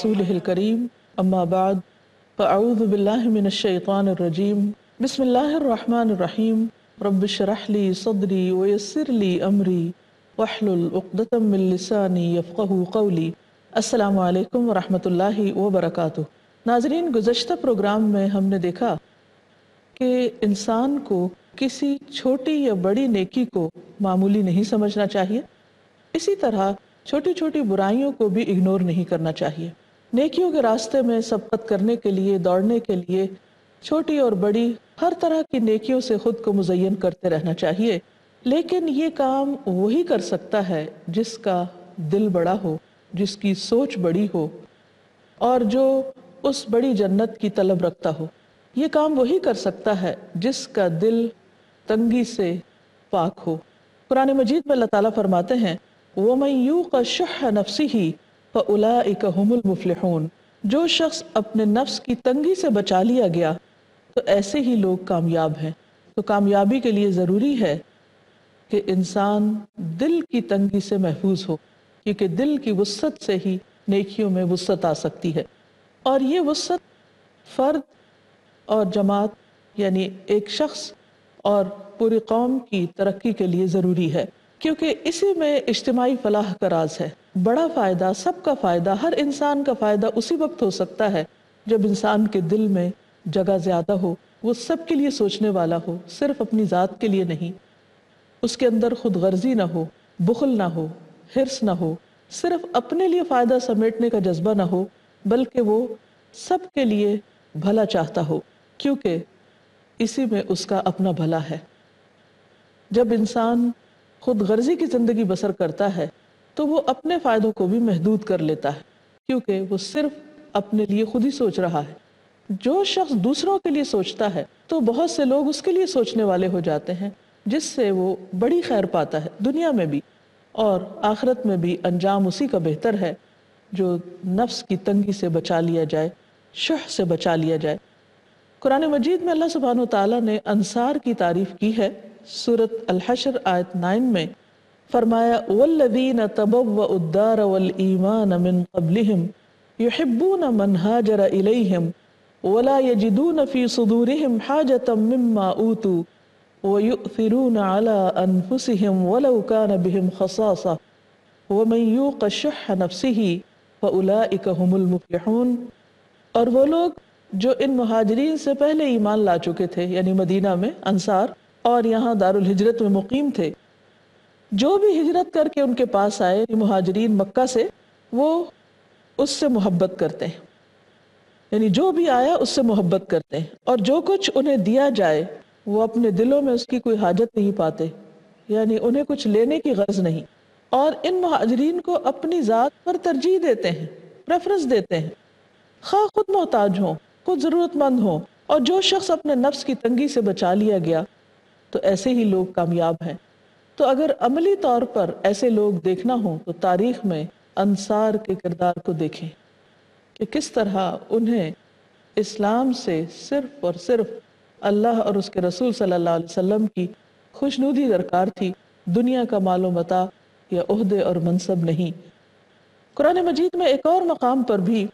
رسوله الكريم اما بعد فاعوذ بالله من الشيطان الرجيم بسم الله الرحمن الرحيم رب اشرح لي صدري ويسر لي امري واحلل عقدة من لساني يفقهوا قولي۔ السلام علیکم ورحمۃ اللہ وبرکاتہ۔ ناظرین، گزشتہ پروگرام میں ہم نے دیکھا کہ انسان کو کسی چھوٹی یا بڑی نیکی کو معمولی نہیں سمجھنا چاہیے، اسی طرح چھوٹی چھوٹی برائیوں کو بھی اگنور نہیں کرنا چاہیے۔ نیکیوں کے راستے میں سبقت کرنے کے لیے، دوڑنے کے لیے چھوٹی اور بڑی ہر طرح کی نیکیوں سے خود کو مزین کرتے رہنا چاہیے، لیکن یہ کام وہی کر سکتا ہے جس کا دل بڑا ہو، جس کی سوچ بڑی ہو اور جو اس بڑی جنت کی طلب رکھتا ہو۔ یہ کام وہی کر سکتا ہے جس کا دل تنگی سے پاک ہو۔ قرآن مجید میں اللہ تعالیٰ فرماتے ہیں وَمَن يُوقَ شُحَّ نَفْسِهِ فَأُولَئِكَ هُمُ الْمُفْلِحُونَ، جو شخص اپنے نفس کی تنگی سے بچا لیا گیا تو ایسے ہی لوگ کامیاب ہیں۔ تو کامیابی کے لیے ضروری ہے کہ انسان دل کی تنگی سے محفوظ ہو، کیونکہ دل کی وسعت سے ہی نیکیوں میں وسعت آ سکتی ہے، اور یہ وسعت فرد اور جماعت یعنی ایک شخص اور پوری قوم کی ترقی کے لیے ضروری ہے، کیونکہ اسی میں اجتماعی فلاح کا راز ہے۔ بڑا فائدہ، سب کا فائدہ، ہر انسان کا فائدہ اسی وقت ہو سکتا ہے جب انسان کے دل میں جگہ زیادہ ہو، وہ سب کے لیے سوچنے والا ہو، صرف اپنی ذات کے لیے نہیں، اس کے اندر خود غرضی نہ ہو، بخل نہ ہو، حرص نہ ہو، صرف اپنے لیے فائدہ سمیٹنے کا جذبہ نہ ہو، بلکہ وہ سب کے لیے بھلا چاہتا ہو، کیونکہ اسی میں اس کا اپنا بھلا ہے۔ جب انسان خود غرضی کی زندگی بسر کرتا ہے تو وہ اپنے فائدوں کو بھی محدود کر لیتا ہے، کیونکہ وہ صرف اپنے لیے خود ہی سوچ رہا ہے۔ جو شخص دوسروں کے لیے سوچتا ہے تو بہت سے لوگ اس کے لیے سوچنے والے ہو جاتے ہیں، جس سے وہ بڑی خیر پاتا ہے، دنیا میں بھی اور آخرت میں بھی انجام اسی کا بہتر ہے جو نفس کی تنگی سے بچا لیا جائے، شح سے بچا لیا جائے۔ قرآن مجید میں اللہ سبحانہ وتعالیٰ نے انصار کی تعریف کی ہے۔ سورۃ الحشر آیت 9 میں فرمایا والذین تبوؤا الدار والایمان من قبلہم یحبون من ہاجر الیہم ولا یجدون فی صدورہم حاجة مما اوتوا ویؤثرون علی انفسہم ولو کان بہم خصاصہ ومن یوق شح نفسہ فاولئک هم المفلحون۔ اور وہ لوگ جو ان مہاجرین سے پہلے ایمان لا چکے تھے، یعنی مدینہ میں انصار، اور یہاں دار الہجرت میں مقیم تھے، جو بھی ہجرت کر کے ان کے پاس آئے مہاجرین مکہ سے، وہ اس سے محبت کرتے ہیں، یعنی جو بھی آیا اس سے محبت کرتے ہیں، اور جو کچھ انہیں دیا جائے وہ اپنے دلوں میں اس کی کوئی حاجت نہیں پاتے، یعنی انہیں کچھ لینے کی غرض نہیں، اور ان مہاجرین کو اپنی ذات پر ترجیح دیتے ہیں، پریفرنس دیتے ہیں، خواہ خود محتاج ہوں، خود ضرورت مند ہوں۔ اور جو شخص اپنے نفس کی تنگی سے بچا لیا گیا تو ایسے ہی لوگ کامیاب ہیں۔ تو اگر عملی طور پر ایسے لوگ دیکھنا ہوں تو تاریخ میں انصار کے کردار کو دیکھیں کہ کس طرح انہیں اسلام سے صرف اور صرف اللہ اور اس کے رسول صلی اللہ علیہ وسلم کی خوشنودی درکار تھی، دنیا کا مال و متاع یا عہدے اور منصب نہیں۔ قرآن مجید میں ایک اور مقام پر بھی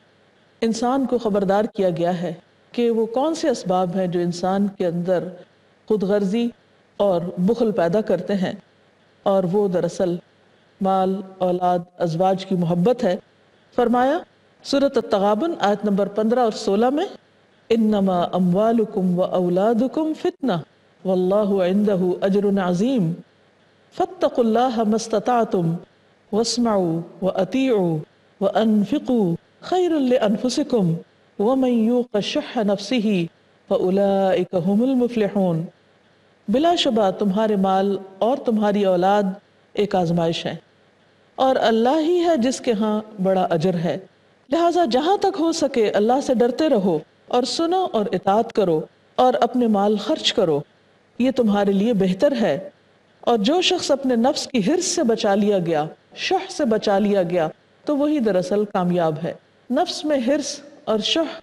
انسان کو خبردار کیا گیا ہے کہ وہ کون سے اسباب ہیں جو انسان کے اندر خود غرضی اور بخل پیدا کرتے ہیں، اور وہ دراصل مال، اولاد، ازواج کی محبت ہے۔ فرمایا سورۃ التغابن آیت نمبر 15 اور 16 میں انما اموالکم و اولادکم فتنہ واللہ عندہ اجر عظیم فاتقوا اللہ ما استطعتم واسمعوا واطیعوا وانفقوا خیر لانفسکم ومن یوق شح نفسہ فاولئک هم المفلحون۔ بلا شبہ تمہارے مال اور تمہاری اولاد ایک آزمائش ہے، اور اللہ ہی ہے جس کے ہاں بڑا اجر ہے، لہٰذا جہاں تک ہو سکے اللہ سے ڈرتے رہو اور سنو اور اطاعت کرو اور اپنے مال خرچ کرو، یہ تمہارے لیے بہتر ہے۔ اور جو شخص اپنے نفس کی حرص سے بچا لیا گیا، شح سے بچا لیا گیا، تو وہی دراصل کامیاب ہے۔ نفس میں حرص اور شح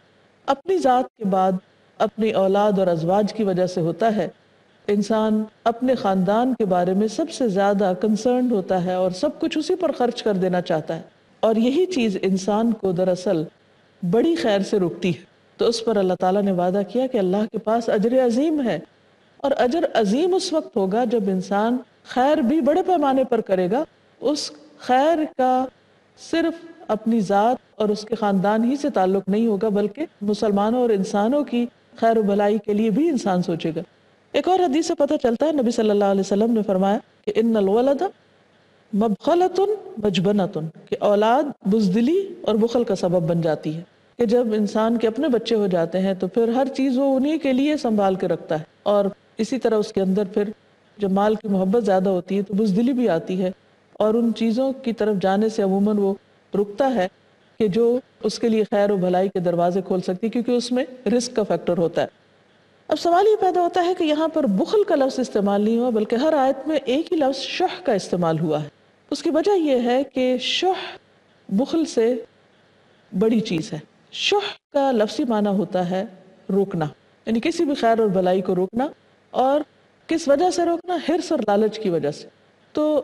اپنی ذات کے بعد اپنی اولاد اور ازواج کی وجہ سے ہوتا ہے۔ انسان اپنے خاندان کے بارے میں سب سے زیادہ کنسرنڈ ہوتا ہے اور سب کچھ اسی پر خرچ کر دینا چاہتا ہے، اور یہی چیز انسان کو دراصل بڑی خیر سے روکتی ہے. تو اس پر اللہ تعالیٰ نے وعدہ کیا کہ اللہ کے پاس اجر عظیم ہے، اور اجر عظیم اس وقت ہوگا جب انسان خیر بھی بڑے پیمانے پر کرے گا. اس خیر کا صرف اپنی ذات اور اس کے خاندان ہی سے تعلق نہیں ہوگا، بلکہ مسلمانوں اور انسانوں کی خیر و بھلائی کے لیے بھی انسان سوچے گا. ایک اور حدیث سے پتہ چلتا ہے، نبی صلی اللہ علیہ وسلم نے فرمایا کہ ان الولد مبخلۃ مجبنۃ، کہ اولاد بزدلی اور بخل کا سبب بن جاتی ہے. کہ جب انسان کے اپنے بچے ہو جاتے ہیں تو پھر ہر چیز وہ انہی کے لیے سنبھال کے رکھتا ہے، اور اسی طرح اس کے اندر پھر جب مال کی محبت زیادہ ہوتی ہے تو بزدلی بھی آتی ہے، اور ان چیزوں کی طرف جانے سے عموماً وہ رکتا ہے کہ جو اس کے لیے خیر و بھلائی کے دروازے کھول سکتی، کیونکہ اس میں رزق کا فیکٹر ہوتا ہے. اب سوال یہ پیدا ہوتا ہے کہ یہاں پر بخل کا لفظ استعمال نہیں ہوا، بلکہ ہر آیت میں ایک ہی لفظ شح کا استعمال ہوا ہے. اس کی وجہ یہ ہے کہ شح بخل سے بڑی چیز ہے. شح کا لفظی معنی ہوتا ہے روکنا، یعنی کسی بھی خیر اور بھلائی کو روکنا. اور کس وجہ سے روکنا؟ حرص اور لالچ کی وجہ سے. تو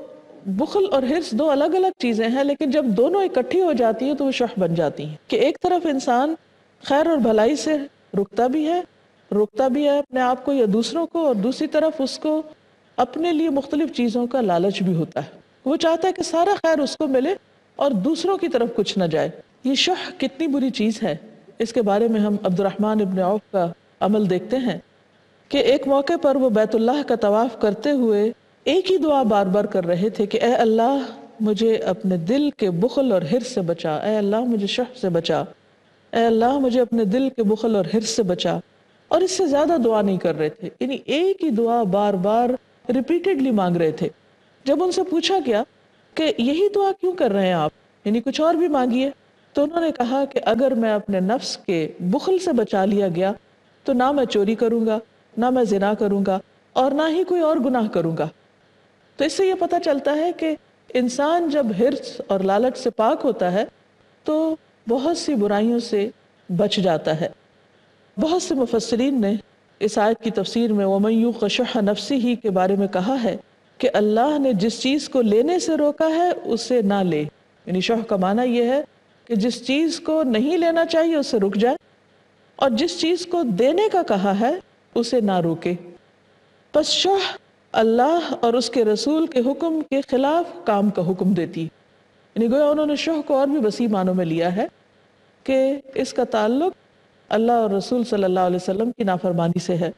بخل اور حرص دو الگ الگ چیزیں ہیں، لیکن جب دونوں اکٹھی ہو جاتی ہیں تو وہ شح بن جاتی ہیں. کہ ایک طرف انسان خیر اور بھلائی سے روکتا بھی ہے اپنے آپ کو یا دوسروں کو، اور دوسری طرف اس کو اپنے لیے مختلف چیزوں کا لالچ بھی ہوتا ہے. وہ چاہتا ہے کہ سارا خیر اس کو ملے اور دوسروں کی طرف کچھ نہ جائے. یہ شح کتنی بری چیز ہے، اس کے بارے میں ہم عبد الرحمن ابن عوف کا عمل دیکھتے ہیں کہ ایک موقع پر وہ بیت اللہ کا طواف کرتے ہوئے ایک ہی دعا بار بار کر رہے تھے کہ اے اللہ مجھے اپنے دل کے بخل اور حرص سے بچا، اے اللہ مجھے شح سے بچا، اے اللہ مجھے اپنے دل کے بخل اور حرص سے بچا. اور اس سے زیادہ دعا نہیں کر رہے تھے، یعنی ایک ہی دعا بار بار ریپیٹڈلی مانگ رہے تھے. جب ان سے پوچھا گیا کہ یہی دعا کیوں کر رہے ہیں آپ، یعنی کچھ اور بھی مانگیے، تو انہوں نے کہا کہ اگر میں اپنے نفس کے بخل سے بچا لیا گیا تو نہ میں چوری کروں گا، نہ میں زنا کروں گا، اور نہ ہی کوئی اور گناہ کروں گا. تو اس سے یہ پتہ چلتا ہے کہ انسان جب حرص اور لالچ سے پاک ہوتا ہے تو بہت سی برائیوں سے بچ جاتا ہے. بہت سے مفسرین نے اس آیت کی تفسیر میں وَمَن یُوقَ شُحَّ نَفْسِهِ کے بارے میں کہا ہے کہ اللہ نے جس چیز کو لینے سے روکا ہے اسے نہ لے. یعنی شح کا معنی یہ ہے کہ جس چیز کو نہیں لینا چاہیے اس سے رک جائے، اور جس چیز کو دینے کا کہا ہے اسے نہ روکے. پس شح اللہ اور اس کے رسول کے حکم کے خلاف کام کا حکم دیتی. یعنی گویا انہوں نے شح کو اور بھی وسیع معنوں میں لیا ہے کہ اس کا تعلق اللہ اور رسول صلی اللہ علیہ وسلم کی نافرمانی سے ہے.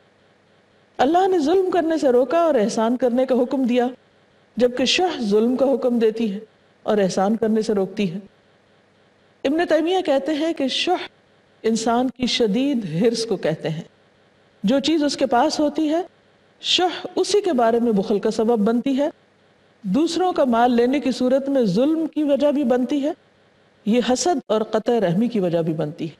اللہ نے ظلم کرنے سے روکا اور احسان کرنے کا حکم دیا، جبکہ شح ظلم کا حکم دیتی ہے اور احسان کرنے سے روکتی ہے. ابن تیمیہ کہتے ہیں کہ شح انسان کی شدید حرص کو کہتے ہیں. جو چیز اس کے پاس ہوتی ہے شح اسی کے بارے میں بخل کا سبب بنتی ہے، دوسروں کا مال لینے کی صورت میں ظلم کی وجہ بھی بنتی ہے، یہ حسد اور قطع رحمی کی وجہ بھی بنتی ہے.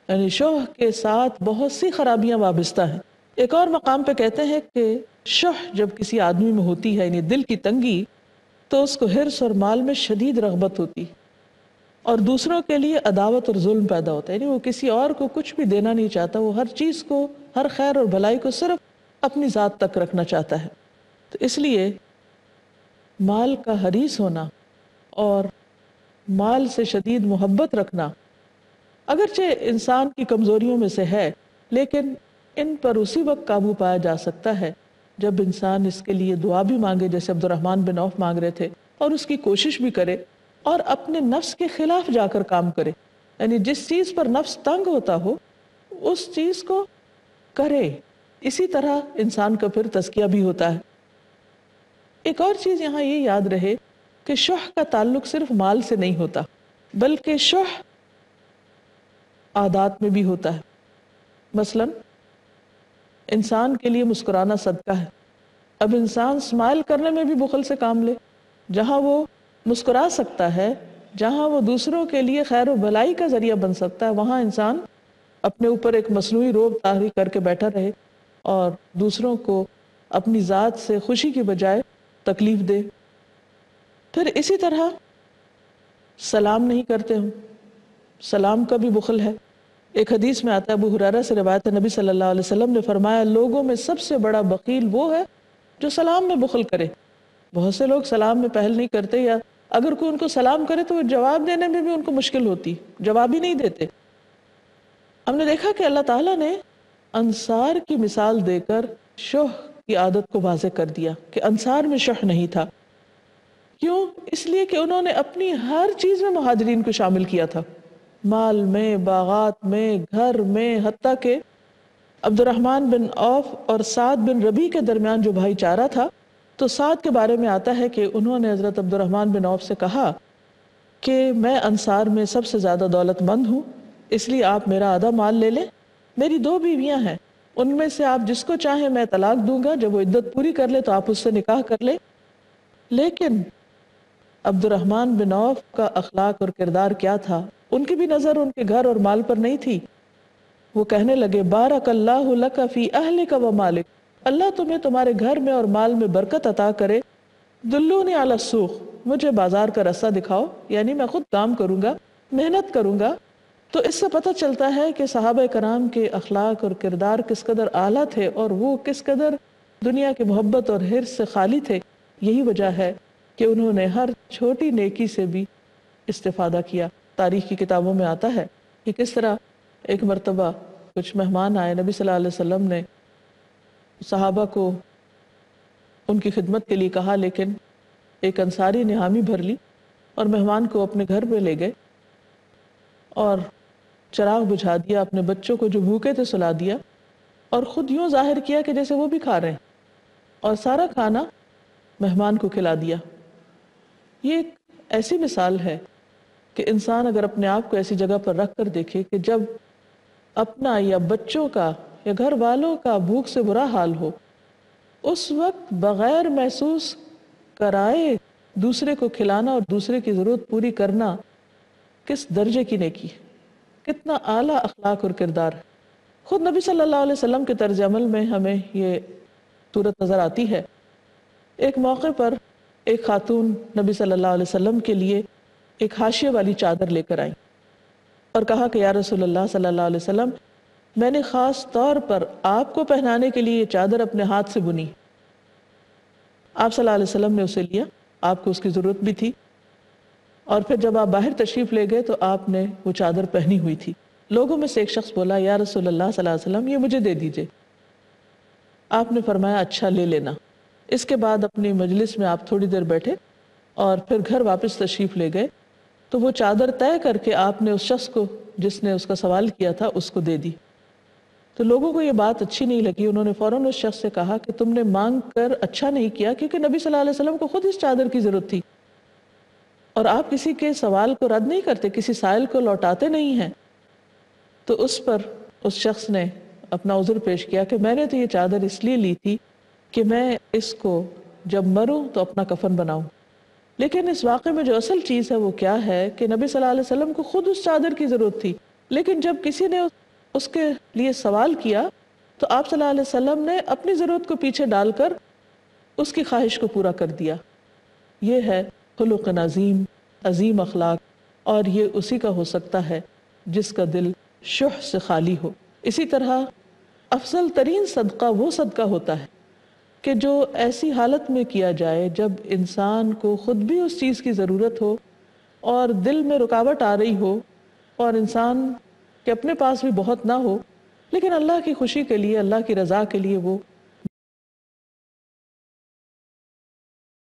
یعنی شح کے ساتھ بہت سی خرابیاں وابستہ ہیں. ایک اور مقام پہ کہتے ہیں کہ شح جب کسی آدمی میں ہوتی ہے، یعنی دل کی تنگی، تو اس کو حرص اور مال میں شدید رغبت ہوتی اور دوسروں کے لیے عداوت اور ظلم پیدا ہوتا ہے. یعنی وہ کسی اور کو کچھ بھی دینا نہیں چاہتا، وہ ہر چیز کو، ہر خیر اور بھلائی کو صرف اپنی ذات تک رکھنا چاہتا ہے. تو اس لیے مال کا حریص ہونا اور مال سے شدید محبت رکھنا اگرچہ انسان کی کمزوریوں میں سے ہے، لیکن ان پر اسی وقت قابو پایا جا سکتا ہے جب انسان اس کے لیے دعا بھی مانگے، جیسے عبد الرحمن بن عوف مانگ رہے تھے، اور اس کی کوشش بھی کرے اور اپنے نفس کے خلاف جا کر کام کرے. یعنی جس چیز پر نفس تنگ ہوتا ہو اس چیز کو کرے. اسی طرح انسان کا پھر تزکیہ بھی ہوتا ہے. ایک اور چیز یہاں یہ یاد رہے کہ شح کا تعلق صرف مال سے نہیں ہوتا، بلکہ شح عادات میں بھی ہوتا ہے. مثلا انسان کے لیے مسکرانا صدقہ ہے. اب انسان اسمائل کرنے میں بھی بخل سے کام لے. جہاں وہ مسکرا سکتا ہے، جہاں وہ دوسروں کے لیے خیر و بھلائی کا ذریعہ بن سکتا ہے، وہاں انسان اپنے اوپر ایک مصنوعی روب طاری کر کے بیٹھا رہے اور دوسروں کو اپنی ذات سے خوشی کی بجائے تکلیف دے. پھر اسی طرح سلام نہیں کرتے ہوں، سلام کا بھی بخل ہے. ایک حدیث میں آتا ہے، ابو ہریرہ سے روایت ہے، نبی صلی اللہ علیہ وسلم نے فرمایا لوگوں میں سب سے بڑا بخیل وہ ہے جو سلام میں بخل کرے. بہت سے لوگ سلام میں پہل نہیں کرتے یا اگر کوئی ان کو سلام کرے تو وہ جواب دینے میں بھی ان کو مشکل ہوتی، جواب ہی نہیں دیتے۔ ہم نے دیکھا کہ اللہ تعالیٰ نے انصار کی مثال دے کر شح کی عادت کو واضح کر دیا کہ انصار میں شح نہیں تھا۔ کیوں؟ اس لیے کہ انہوں نے اپنی ہر چیز میں مہاجرین کو شامل کیا تھا، مال میں، باغات میں، گھر میں، حتیٰ کہ عبد الرحمن بن عوف اور سعد بن ربیع کے درمیان جو بھائی چارہ تھا، تو سعد کے بارے میں آتا ہے کہ انہوں نے حضرت عبد الرحمن بن عوف سے کہا کہ میں انصار میں سب سے زیادہ دولت مند ہوں، اس لیے آپ میرا آدھا مال لے لیں، میری 2 بیویاں ہیں، ان میں سے آپ جس کو چاہیں میں طلاق دوں گا، جب وہ عدت پوری کر لے تو آپ اس سے نکاح کر لیں۔ لیکن عبد الرحمن بن عوف کا اخلاق اور کردار کیا تھا؟ ان کی بھی نظر ان کے گھر اور مال پر نہیں تھی۔ وہ کہنے لگے بارک اللہ لک فی اہلک و مالک، اللہ تمہیں تمہارے گھر میں اور مال میں برکت عطا کرے، دلونی علی السوق، مجھے بازار کا رستہ دکھاؤ، یعنی میں خود کام کروں گا، محنت کروں گا۔ تو اس سے پتہ چلتا ہے کہ صحابہ کرام کے اخلاق اور کردار کس قدر اعلیٰ تھے اور وہ کس قدر دنیا کی محبت اور حرص سے خالی تھے۔ یہی وجہ ہے کہ انہوں نے ہر چھوٹی نیکی سے بھی استفادہ کیا۔ تاریخ کی کتابوں میں آتا ہے کہ کس طرح ایک مرتبہ کچھ مہمان آئے، نبی صلی اللہ علیہ وسلم نے صحابہ کو ان کی خدمت کے لیے کہا، لیکن ایک انصاری نے حامی بھر لی اور مہمان کو اپنے گھر پہ لے گئے اور چراغ بجھا دیا، اپنے بچوں کو جو بھوکے تھے سلا دیا اور خود یوں ظاہر کیا کہ جیسے وہ بھی کھا رہے ہیں، اور سارا کھانا مہمان کو کھلا دیا۔ یہ ایک ایسی مثال ہے کہ انسان اگر اپنے آپ کو ایسی جگہ پر رکھ کر دیکھے کہ جب اپنا یا بچوں کا یا گھر والوں کا بھوک سے برا حال ہو، اس وقت بغیر محسوس کرائے دوسرے کو کھلانا اور دوسرے کی ضرورت پوری کرنا کس درجے کی نیکی ہے، کتنا اعلیٰ اخلاق اور کردار ہے۔ خود نبی صلی اللہ علیہ وسلم کے طرز عمل میں ہمیں یہ صورت نظر آتی ہے۔ ایک موقع پر ایک خاتون نبی صلی اللہ علیہ وسلم کے لیے ایک حاشیے والی چادر لے کر آئی اور کہا کہ یا رسول اللہ صلی اللہ علیہ وسلم، میں نے خاص طور پر آپ کو پہنانے کے لیے یہ چادر اپنے ہاتھ سے بنی۔ آپ صلی اللہ علیہ وسلم نے اسے لیا، آپ کو اس کی ضرورت بھی تھی، اور پھر جب آپ باہر تشریف لے گئے تو آپ نے وہ چادر پہنی ہوئی تھی۔ لوگوں میں سے ایک شخص بولا یا رسول اللہ صلی اللہ علیہ وسلم، یہ مجھے دے دیجئے۔ آپ نے فرمایا اچھا لے لینا۔ اس کے بعد اپنی مجلس میں آپ تھوڑی دیر بیٹھے اور پھر گھر واپس تشریف لے گئے تو وہ چادر طے کر کے آپ نے اس شخص کو جس نے اس کا سوال کیا تھا اس کو دے دی۔ تو لوگوں کو یہ بات اچھی نہیں لگی، انہوں نے فوراً اس شخص سے کہا کہ تم نے مانگ کر اچھا نہیں کیا، کیونکہ نبی صلی اللہ علیہ وسلم کو خود اس چادر کی ضرورت تھی اور آپ کسی کے سوال کو رد نہیں کرتے، کسی سائل کو لوٹاتے نہیں ہیں۔ تو اس پر اس شخص نے اپنا عذر پیش کیا کہ میں نے تو یہ چادر اس لیے لی تھی کہ میں اس کو جب مروں تو اپنا کفن بناؤں۔ لیکن اس واقعے میں جو اصل چیز ہے وہ کیا ہے کہ نبی صلی اللہ علیہ وسلم کو خود اس چادر کی ضرورت تھی، لیکن جب کسی نے اس کے لیے سوال کیا تو آپ صلی اللہ علیہ وسلم نے اپنی ضرورت کو پیچھے ڈال کر اس کی خواہش کو پورا کر دیا۔ یہ ہے خلق عظیم، عظیم اخلاق، اور یہ اسی کا ہو سکتا ہے جس کا دل شح سے خالی ہو۔ اسی طرح افضل ترین صدقہ وہ صدقہ ہوتا ہے کہ جو ایسی حالت میں کیا جائے جب انسان کو خود بھی اس چیز کی ضرورت ہو اور دل میں رکاوٹ آ رہی ہو اور انسان کے اپنے پاس بھی بہت نہ ہو، لیکن اللہ کی خوشی کے لیے، اللہ کی رضا کے لیے وہ